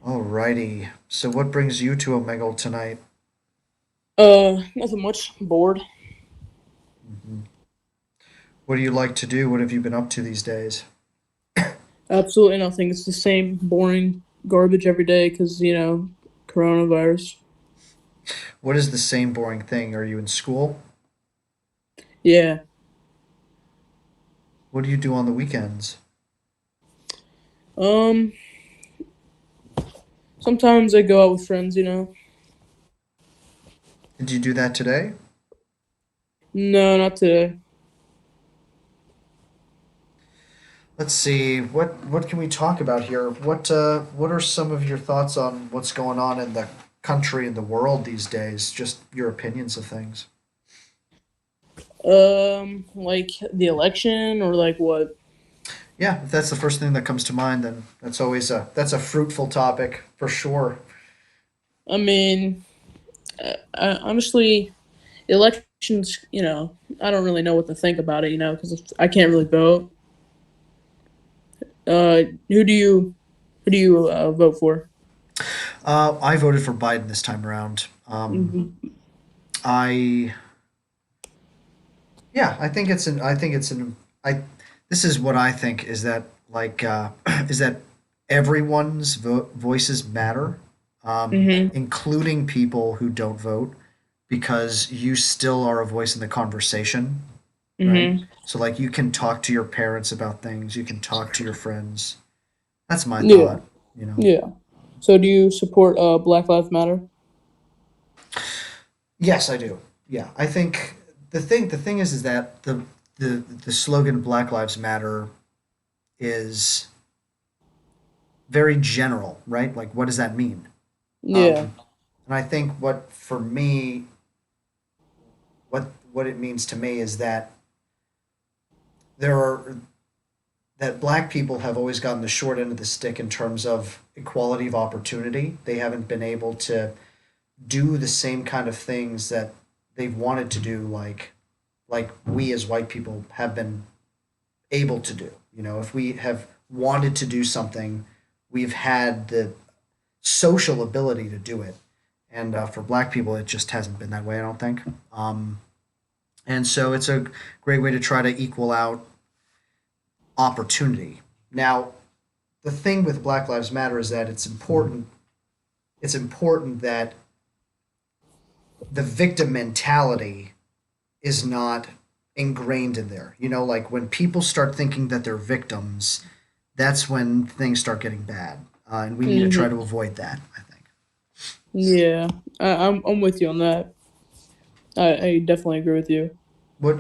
Alrighty. So what brings you to Omegle tonight? Nothing much. Bored. hmm What do you like to do? What have you been up to these days? Absolutely nothing. It's the same boring garbage every day because, coronavirus. What is the same boring thing? Are you in school? Yeah. What do you do on the weekends? Um, Sometimes I go out with friends. Did you do that today? No, not today. Let's see. What can we talk about here? What are some of your thoughts on what's going on in the country and the world these days? Just your opinions of things. Like the election or like what? Yeah, if that's the first thing that comes to mind, then that's a fruitful topic for sure. I mean, honestly, elections, I don't really know what to think about it, because I can't really vote. Uh, who do you, vote for? I voted for Biden this time around. Hmm. I Yeah, I think it's an. I think it's an. I. This is what I think is that is that everyone's voices matter, Hmm. including people who don't vote, because you still are a voice in the conversation, right? Hmm. So like you can talk to your parents about things, you can talk to your friends. That's my Yeah. thought. You know. Yeah. So do you support Black Lives Matter? Yes, I do. Yeah, I think the thing is that the slogan Black Lives Matter is very general, right? Like, what does that mean? Yeah. Um, and I think what for me, what it means to me is that there are that black people have always gotten the short end of the stick in terms of equality of opportunity. They haven't been able to do the same kind of things that they've wanted to do, like we as white people have been able to do. You know, if we have wanted to do something, we've had the social ability to do it. And for black people, it just hasn't been that way, I don't think. And so it's a great way to try to equal out opportunity. Now, the thing with Black Lives Matter is that it's important. It's important that the victim mentality is not ingrained in there. You know, like when people start thinking that they're victims, that's when things start getting bad. And we need to try to Hmm. avoid that, I think. Yeah. I'm with you on that. I definitely agree with you.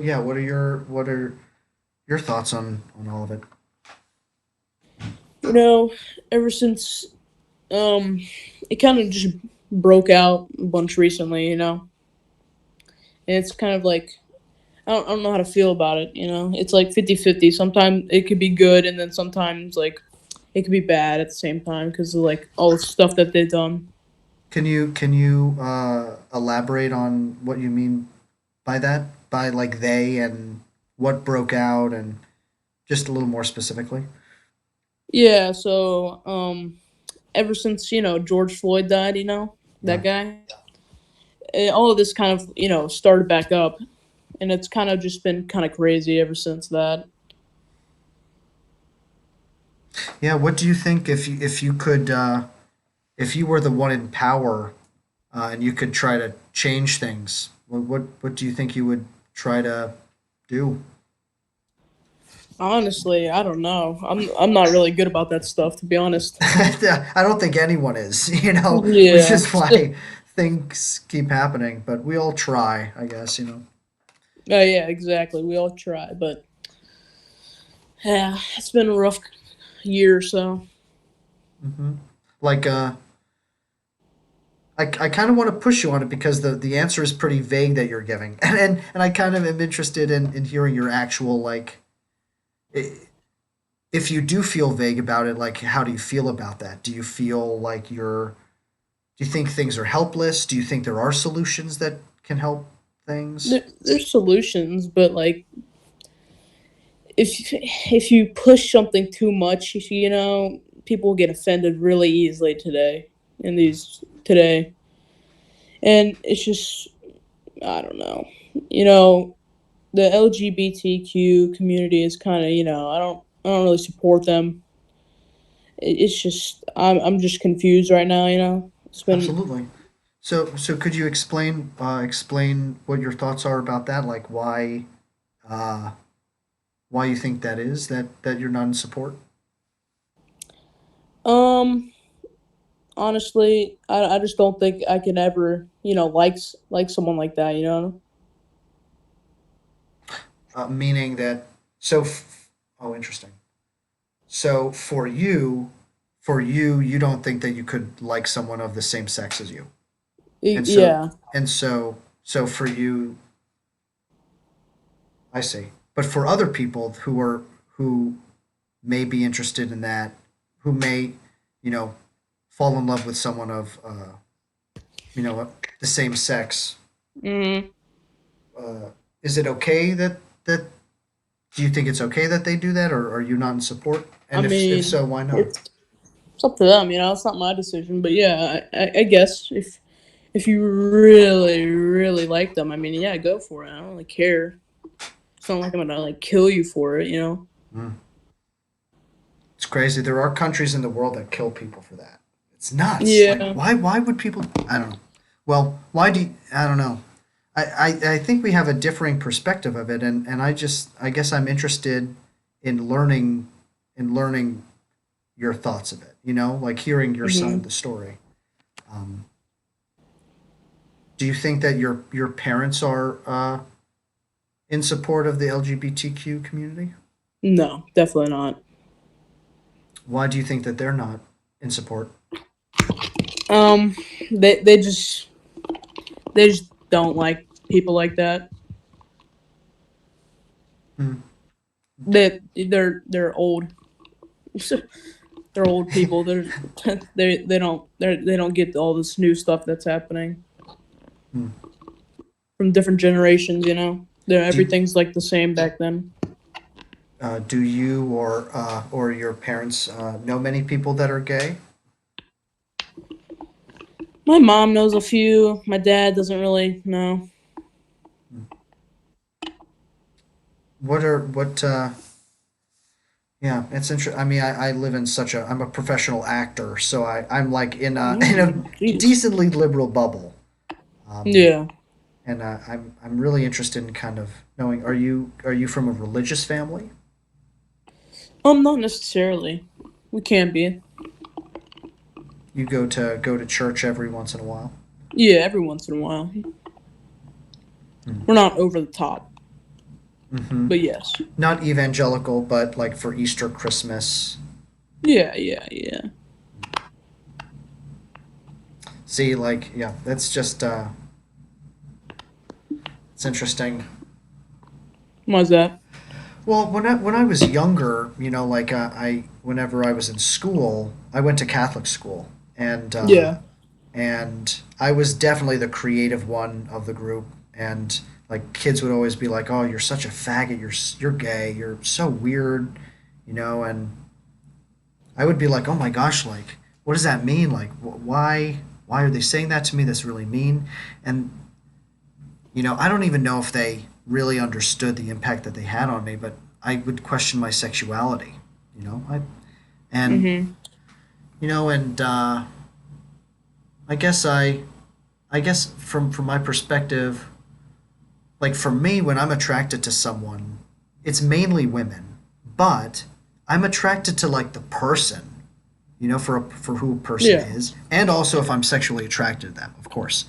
Yeah, what are your thoughts on all of it? You know, ever since um, it kind of just broke out a bunch recently. And it's kind of like I don't know how to feel about it. It's like 50-50. Sometimes it could be good, and then sometimes like it could be bad at the same time because of like all the stuff that they've done. Can you elaborate on what you mean by that? By like they and what broke out and just a little more specifically? Yeah. So ever since George Floyd died, Yeah. that guy, all of this kind of started back up, and it's kind of just been kind of crazy ever since that. Yeah, what do you think if you could if you were the one in power and you could try to change things, what do you think you would try to do? Honestly, I don't know. I'm not really good about that stuff, to be honest. I don't think anyone is, you know, which Yeah. is why things keep happening, but we all try, I guess, you know. Yeah, exactly. We all try, but yeah, it's been a rough year or so. hmm Like I kind of want to push you on it because the answer is pretty vague that you're giving, and I kind of am interested in hearing your actual like, if you do feel vague about it, like how do you feel about that? Do you feel like do you think things are helpless? Do you think there are solutions that can help things? There's solutions, but like if you push something too much, people get offended really easily today, and it's just I don't know. You know, the LGBTQ community is kind of I don't really support them. It's just I'm just confused right now. It's been Absolutely. So could you explain what your thoughts are about that? Like uh, why you think that is that you're not in support? um honestly I just don't think I can ever like someone like that. Meaning that so. Oh, interesting. So you don't think that you could like someone of the same sex as you, and so Yeah. and so for you, I see. But for other people who may be interested in that, who may, you know, fall in love with someone of, the same sex. Mm, Uh, is it okay that do you think it's okay that they do that, or are you not in support? I And if mean, so, why not? it's up to them. It's not my decision. But yeah, I guess if you really really like them, I mean, yeah, go for it. I don't really care. It's not like I'm gonna like kill you for it. Mm. It's crazy. There are countries in the world that kill people for that. It's nuts. Like Yeah. why would people? I don't know. Well, why do you, I don't know. I think we have a differing perspective of it, and I guess I'm interested in learning your thoughts of it. Like hearing your side of Hmm. the story. Um, do you think that your parents are in support of the LGBTQ community? No, definitely not. Why do you think that they're not in support? Um, they just don't like people like that. Hmm. They're old. They're old people. They don't get all this new stuff that's happening Hmm. from different generations. Do Everything's like the same back then. do you or your parents know many people that are gay? My mom knows a few. My dad doesn't really know. Hmm. What? Yeah, it's interesting. I mean, I live in such a I'm a professional actor, so I'm like in a in a Mm, jeez. decently liberal bubble. Um, Yeah. and I'm really interested in kind of knowing are you from a religious family? Not necessarily. We can be. You go to church every once in a while? Yeah, every once in a while. Hmm. We're not over the top, Mm-hmm. but yes. Not evangelical, but like for Easter, Christmas. Yeah, yeah, yeah. See, like, yeah, that's just it's interesting. Why's that? Well, when I was younger, like I whenever I was in school, I went to Catholic school, Yeah. and I was definitely the creative one of the group, and like kids would always be like, "Oh, you're such a faggot. You're gay. You're so weird," and I would be like, "Oh my gosh, like what does that mean? Like why are they saying that to me? That's really mean." And I don't even know if they really understood the impact that they had on me, but I would question my sexuality, I and Mhm. and I guess I guess from my perspective, like for me, when I'm attracted to someone, it's mainly women, but I'm attracted to like the person, for who a person Yeah. is, and also if I'm sexually attracted to them, of course.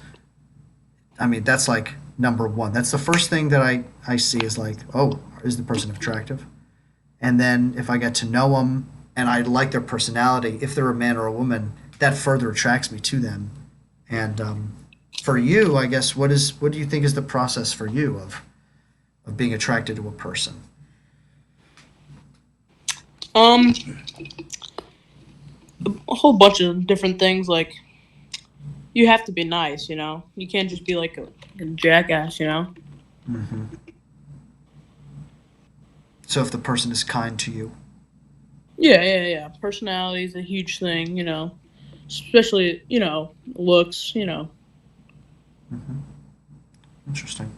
I mean, that's like number one. That's the first thing that I see is like, oh, is the person attractive? And then if I get to know them and I like their personality, if they're a man or a woman, that further attracts me to them. And for you, I guess, what do you think is the process for you of being attracted to a person? Um, a whole bunch of different things. Like you have to be nice. You can't just be like a jackass. Hmm. So if the person is kind to you, Yeah. Personality is a huge thing, especially looks. Hmm. Interesting.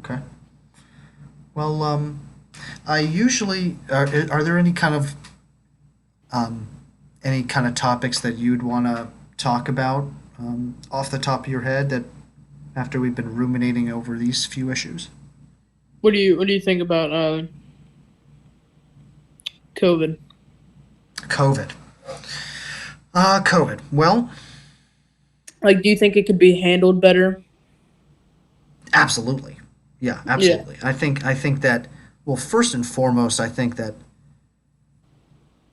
Okay. Well, I usually are there um, any kind of topics that you'd want to talk about off the top of your head that after we've been ruminating over these few issues? What do you think about COVID? COVID. COVID. Well, Like, do you think it could be handled better? absolutely. Yeah, Yeah. absolutely. I think that well, first and foremost, I think that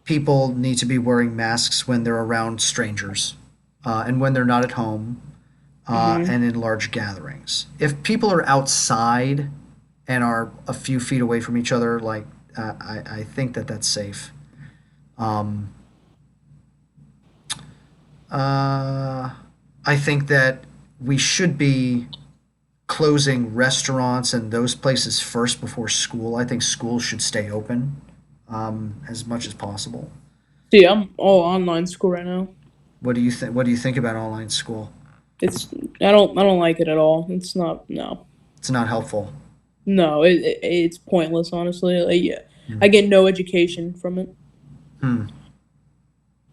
people need to be wearing masks when they're around strangers, and when they're not at home, Mhm. and in large gatherings. If people are outside and are a few feet away from each other, like I think that that's safe. Um, uh, I think that we should be closing restaurants and those places first before school. I think schools should stay open as much as possible. See, I'm all online school right now. What do you think? What do you think about online school? It's I don't like it at all. It's not no. It's not helpful. No, it's pointless, honestly. Like, yeah, Hmm. I get no education from it. Hmm.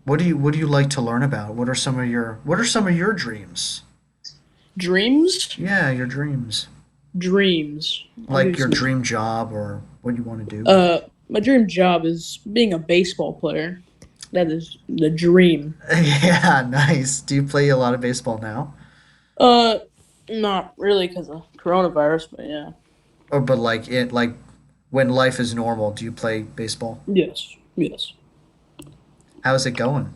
What do you like to learn about? What are some of your dreams? Dreams, Yeah, your dreams. dreams. I'll give Like you your some. dream job or what you want to do. My dream job is being a baseball player. That is the dream. Yeah, nice. Do you play a lot of baseball now? Uh, Not really because of coronavirus, but yeah. Or but like when life is normal, do you play baseball? Yes, yes. How's it going?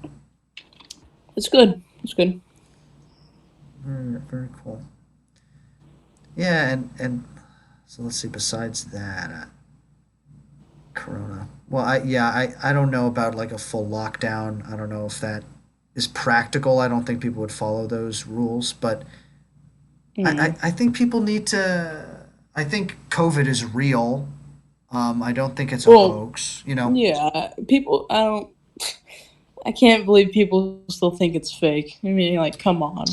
It's good. It's good. Very, very cool. Yeah, and so let's see. Besides that, Corona. Well, I don't know about like a full lockdown. I don't know if that is practical. I don't think people would follow those rules, but Mm. I think people need to. I think COVID is real. I don't think it's a Well, hoax. yeah. People, I can't believe people still think it's fake. I mean, like, come on.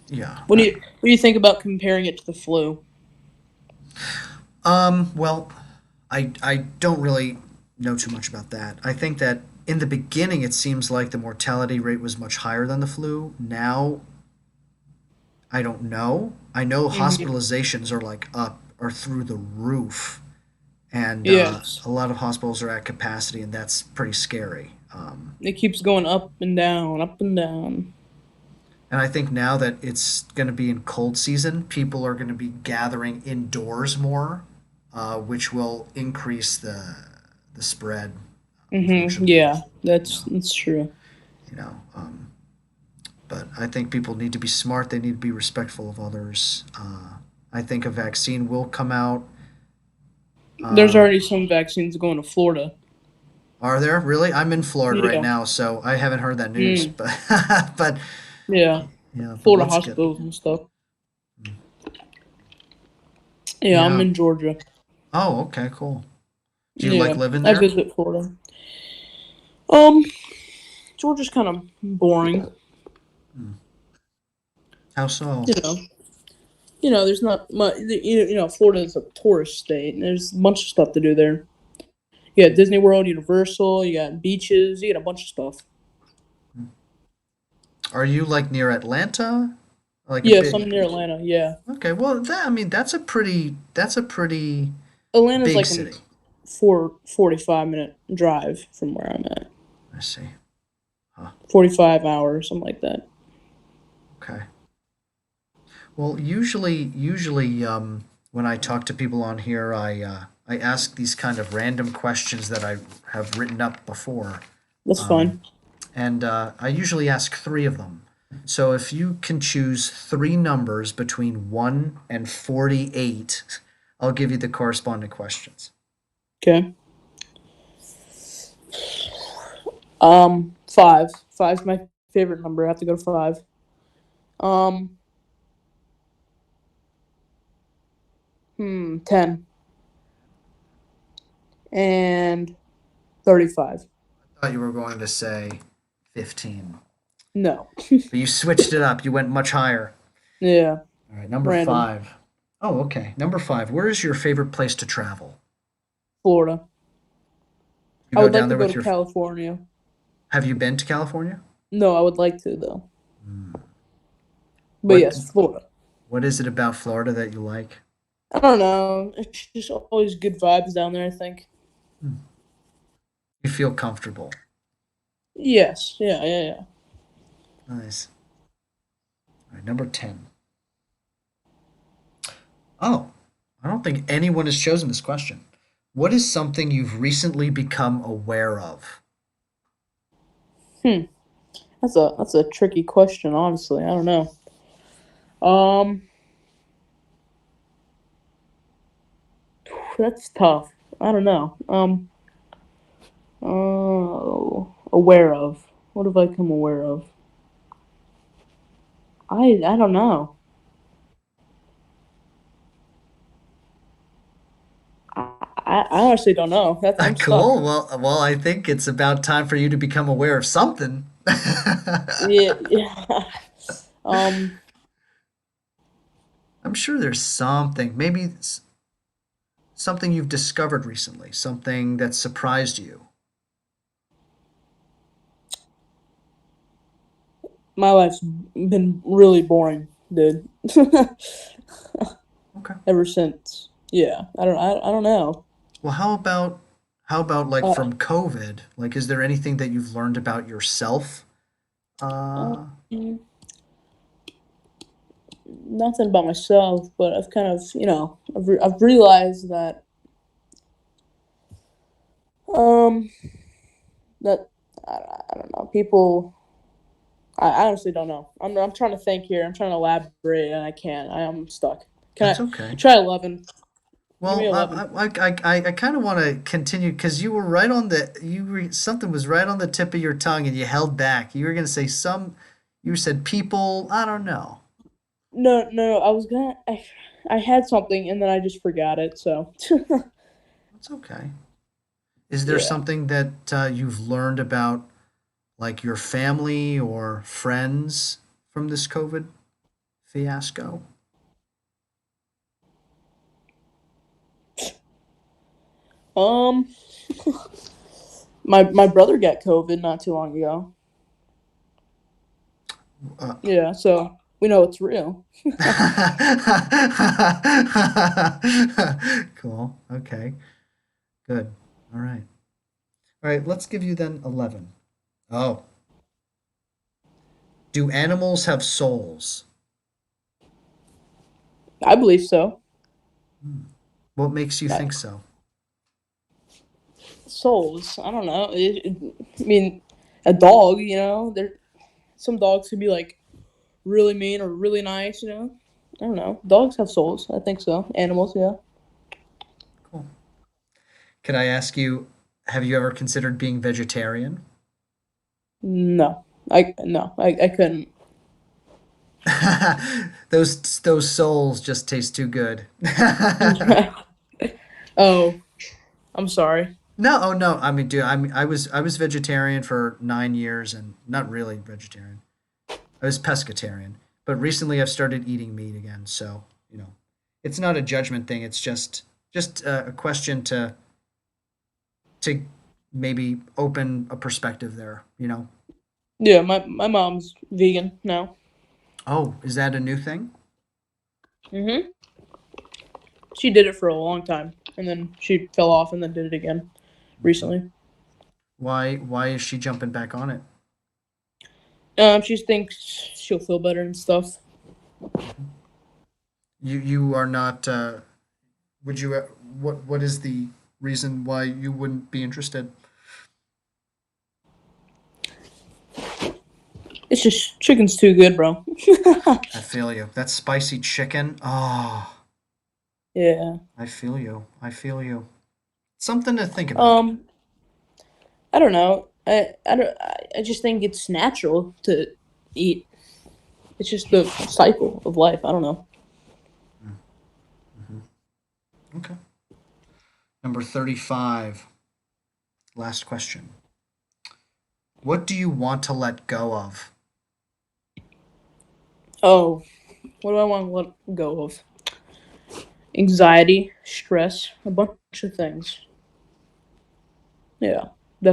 Yeah. What do you think about comparing it to the flu? Well, I don't really know too much about that. I think that in the beginning, it seems like the mortality rate was much higher than the flu. Now, I don't know. I know Hmm. hospitalizations are like up or through the roof, and Yes. a lot of hospitals are at capacity, and that's pretty scary. It keeps going up and down, up and down. And I think now that it's going to be in cold season, people are going to be gathering indoors more, which will increase the spread. Unfortunately, Yeah, you know, that's true. you know. But I think people need to be smart. They need to be respectful of others. I think a vaccine will come out. There's Uh, already some vaccines going to Florida. are there really? I'm in Florida right Yeah. now, so I haven't heard that news. Mm. But but Yeah. yeah, but Florida let's get. hospitals and stuff. Yeah, I'm Yeah. in Georgia. Oh, okay, cool. Do you like Yeah, living I there? visit Florida. Um, Georgia's kind of boring. Hmm. How so? You know, there's not much. Florida's a tourist state, and there's a bunch of stuff to do there. You got Disney World, Universal, you got beaches, you got a bunch of stuff. Are you like near Atlanta? Like a Yes, I'm big. near Atlanta. Yeah, Okay, well, I mean, that's a pretty Atlanta's big like a city. 45 minute drive from where I'm at. I see. Huh. 45 hours, something like that. Okay. Well, usually, when I talk to people on here, I ask these kind of random questions that I have written up before, That's um, fine. and I usually ask three of them. So if you can choose three numbers between 1 and 48, I'll give you the corresponding questions. Okay. Five. Five's my favorite number. I have to go to five. Um, 10 and 35. thought you were going to say 15. No. But you switched it up. You went much higher. Yeah. All right, number Random. 5. Oh, okay. Number 5. Where is your favorite place to travel? Florida. You I go would like down to there go with to your. California. Have you been to California? No, I would like to though. Hmm. But What yes, Florida. What is it about Florida that you like? I don't know. It's just always good vibes down there, I think. Hmm. You feel comfortable. Yes. Yeah, yeah, yeah. Nice. All right, number 10. Oh, I don't think anyone has chosen this question. What is something you've recently become aware of? Hmm. That's a tricky question, honestly. I don't know. Um that's tough. I don't know. Aware of. What have I come aware of? I don't know. I honestly don't know. That's I'm stuck. Cool. Well, I think it's about time for you to become aware of something. Yeah, yeah. Um, I'm sure there's something. Maybe something you've discovered recently, something that surprised you. my life's been really boring, dude. Okay. Ever since. Yeah, I don't know. Well, how about like Uh, from COVID? Like, is there anything that you've learned about yourself? Uh, mm, Nothing about myself, but I've kind of, I've realized that um that I don't know. People, I honestly don't know. I'm trying to think here. I'm trying to elaborate, and I can't. I'm stuck. Can that's I okay. try 11? Give me Well, 11. I kind of want to continue because you were right on the something was right on the tip of your tongue and you held back. You were gonna say some. You said people. I don't know. No, no, I was gonna. I had something, and then I just forgot it. So, It's okay. Is there yeah. something that you've learned about, like your family or friends from this COVID fiasco? Um, my brother got COVID not too long ago. Uh, Yeah, so we know it's real. cool. Okay. Good. All right. All right. Let's give you then 11. Oh, do animals have souls? I believe so. Hmm. What makes you Uh, think so? Souls. I don't know. I mean, a dog. There some dogs can be like really mean or really nice. I don't know. Dogs have souls. I think so. Animals, yeah. Cool. Could I ask you, have you ever considered being vegetarian? No, I couldn't. Those souls just taste too good. Oh, I'm sorry. No, oh no. I mean, dude, I was vegetarian for 9 years and not really vegetarian. I was pescatarian, but recently I've started eating meat again. So it's not a judgment thing. It's just a question to maybe open a perspective there. Yeah, my mom's vegan now. Oh, is that a new thing? Mhm. She did it for a long time, and then she fell off, and then did it again Hmm. recently. Why is she jumping back on it? She thinks she'll feel better and stuff. Mhm. You are not. Would you? What is the reason why you wouldn't be interested? It's just chicken's too good, bro. I feel you. That spicy chicken. Oh, Yeah. I feel you. I feel you. Something to think about. Um, I don't know. I just think it's natural to eat. It's just the cycle of life. I don't know. Mm-hmm. Okay. Number 35. Last question. What do you want to let go of? Oh, what do I want to let go of? Anxiety, stress, a bunch of things. Yeah,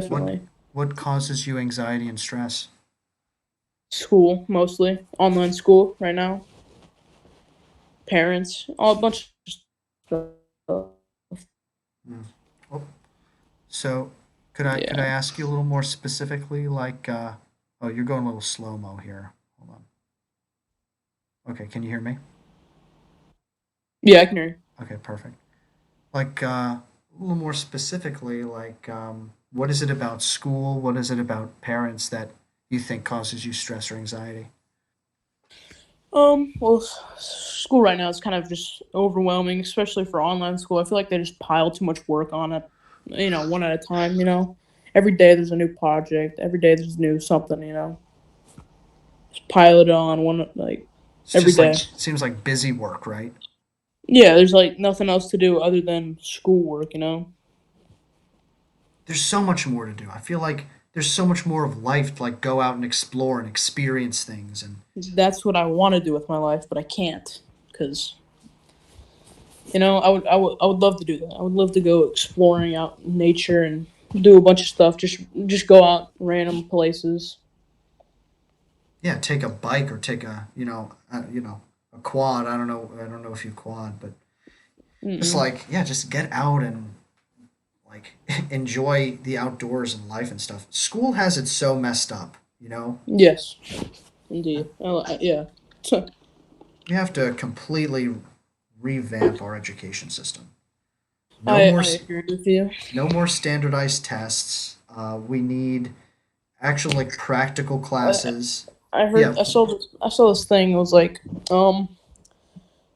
What definitely. what causes you anxiety and stress? School, mostly. Online school right now. Parents, all a bunch of stuff. Mm. Oh, so could I Yeah. ask you a little more specifically? Like, oh, you're going a little slow mo here. Hold on. Okay, can you hear me? Yeah, I can hear you. Okay, perfect. Like, a little more specifically, like, what is it about school? What is it about parents that you think causes you stress or anxiety? Well, school right now is kind of just overwhelming, especially for online school. I feel like they just pile too much work on it, one at a time, Every day there's a new project, every day there's new something, Just pile it on It's every just like day. seems like busy work, right? Yeah, there's like nothing else to do other than schoolwork. There's so much more to do. I feel like there's so much more of life to like go out and explore and experience things and That's what I want to do with my life, but I can't because I would love to do that. I would love to go exploring out in nature and do a bunch of stuff. Just go out random places. yeah, take a bike or take a a quad. I don't know if you quad, but just Mm-mm. like yeah, just get out and like enjoy the outdoors and life and stuff. School has it so messed up, you know. Yes, indeed. Yeah. We have to completely revamp our education system. No more I agree with you. no more standardized tests. We need actual like practical I, classes. I Yeah, heard I saw this thing. It was like um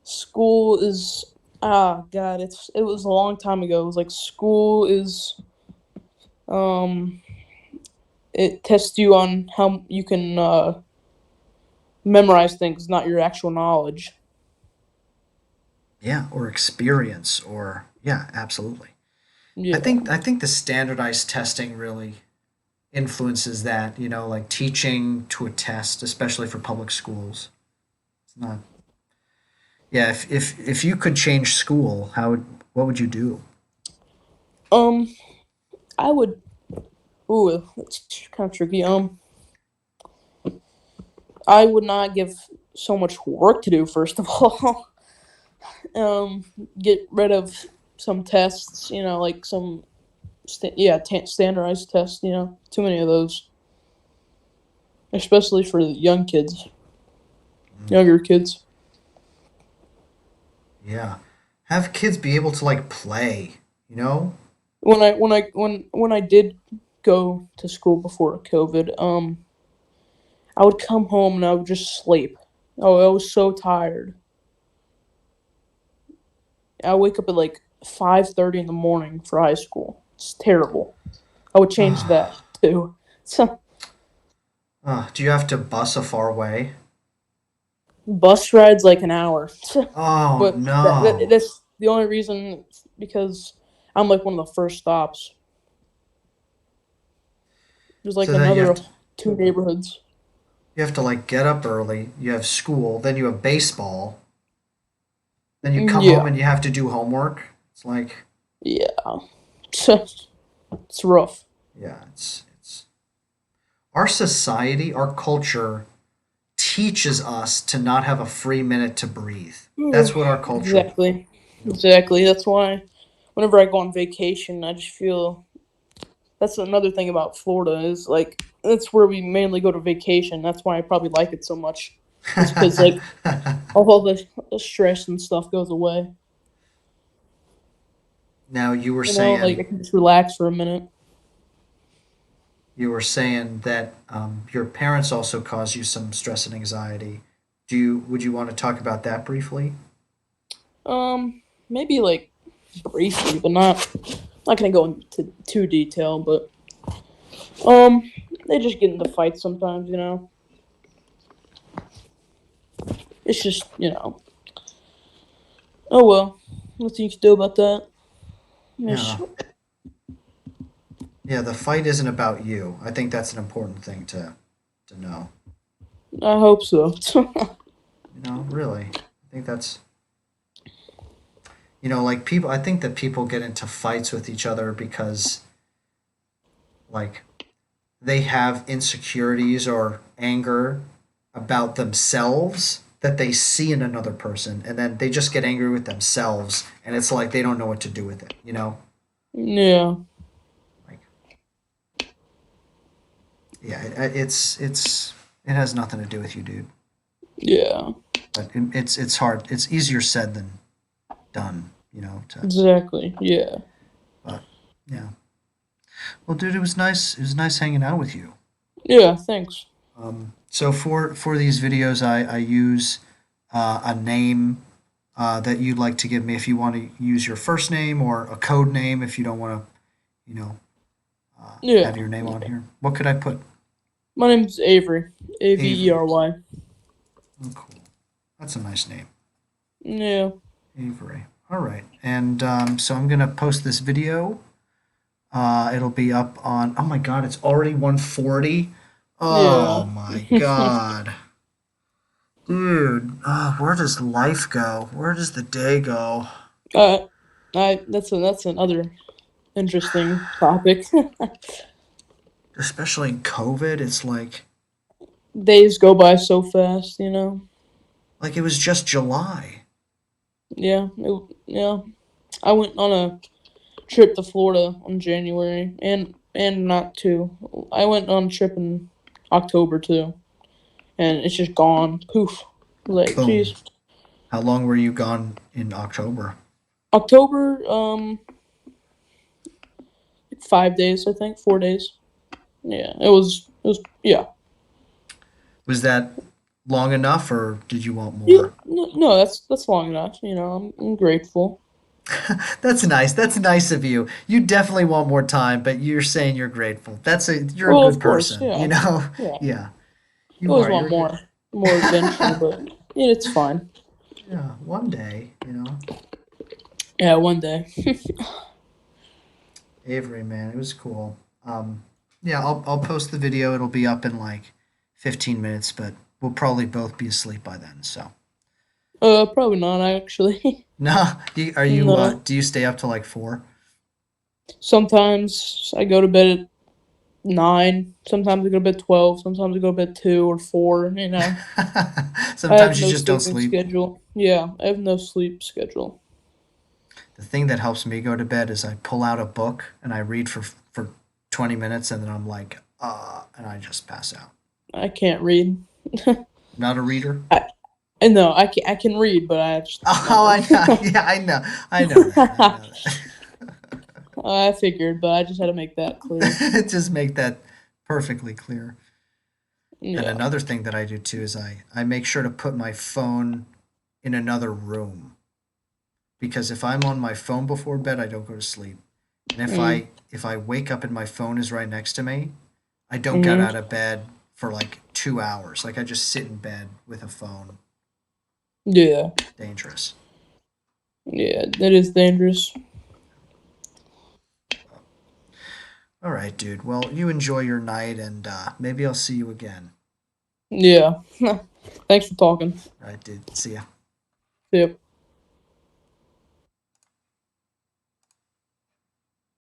school is god it was a long time ago. It was like school is um it tests you on how you can memorize things, not your actual knowledge. yeah, or experience, or yeah, absolutely. Yeah. I think the standardized testing really influences that. You know, like teaching to a test, especially for public schools. It's not. Yeah, if you could change school, how would what would you do? Um, I would. Ooh, it's kind of tricky. I would not give so much work to do. First of all, um, get rid of some tests. Like some standardized tests. Too many of those, especially for young kids, Mm, younger kids. yeah, have kids be able to like play. You know, When I did go to school before COVID, I would come home and I would just sleep. Oh, I was so tired. I wake up at like 5:30 in the morning for high school. It's terrible. I would change that too. So Do you have to bus a far way? bus rides like an hour, Oh but no! that's the only reason because I'm like one of the first stops. There's like So then another two neighborhoods. you have to like get up early. You have school, then you have baseball, then you come home Yeah, and you have to do homework. It's like yeah. It's rough. yeah, it's our society, our culture teaches us to not have a free minute to breathe. That's what our culture, Exactly. you know. Exactly. That's why whenever I go on vacation, I just feel that's another thing about Florida is like that's where we mainly go to vacation. That's why I probably like it so much. It's because like all the stress and stuff goes away. Now Like I can just relax for a minute. you were saying that your parents also cause you some stress and anxiety. Would you want to talk about that briefly? Maybe like briefly, but not gonna go into too detail. But um, they just get into fights sometimes. It's just oh well. Nothing you can do about that. Yes. Yeah. Yeah, the fight isn't about you. I think that's an important thing to know. I hope so. Really. I think that's like people. I think that people get into fights with each other because like they have insecurities or anger about themselves that they see in another person, and then they just get angry with themselves, and it's like they don't know what to do with it. Yeah. Like, yeah, it has nothing to do with you, dude. Yeah. But it's hard. It's easier said than done. To Exactly. Yeah. but yeah. Well, dude, it was nice hanging out with you. Yeah. Thanks. So for these videos, I use a name that you'd like to give me. If you want to use your first name or a code name, if you don't want to, Yeah. have your name on here. What could I put? My name's Avery. Avery. Avery. Oh, cool. That's a nice name. Yeah. Avery. All right. And so I'm gonna post this video. It'll be up on. Oh my God! It's already 1:40. Oh Yeah. my God. Dude, where does life go? Where does the day go? uh, that's another interesting topic. Especially in COVID, it's Days go by so fast, you know. like it was just July. Yeah. Yeah. I went on a trip to Florida in January, and not too. I went on a trip in October too, and it's just gone. Poof. Like, Boom. jeez. How long were you gone in October? October, 5 days, I think, 4 days. Yeah, yeah. Was that long enough, or did you want Yeah, more? no, that's long enough. I'm grateful. That's nice. That's nice of you. You definitely want more time, but you're saying you're grateful. You're a Well, good of course, person. yeah, yeah. Yeah, You you always are. want You're a good. more adventure, but yeah, it's fine. Yeah, one day. Yeah, one day. Avery, man, it was cool. Yeah, I'll post the video. It'll be up in like 15 minutes, but we'll probably both be asleep by then. So Probably not actually. no, are you? No. Do you stay up till like 4? Sometimes I go to bed at 9. Sometimes I go to bed 12. Sometimes I go to bed 2 or 4. I have Sometimes you no just don't sleeping sleep. schedule. Yeah, I have no sleep schedule. The thing that helps me go to bed is I pull out a book and I read for 20 minutes, and then I'm like, and I just pass out. I can't read. Not a reader. I no, I can read, but I just Oh, I no. know. Yeah, I know that. I know that. I figured, but I just had to make that clear. Just make that perfectly clear. And Yeah. another thing that I do too is I make sure to put my phone in another room, because if I'm on my phone before bed, I don't go to sleep. And if Mm. I wake up and my phone is right next to me, I don't get Mhm. out of bed for like 2 hours. Like I just sit in bed with a phone. Yeah. Dangerous. Yeah. That is dangerous. All right, dude. Well, you enjoy your night, and maybe I'll see you again. Yeah. Thanks for talking. All right, dude. See ya. Yep.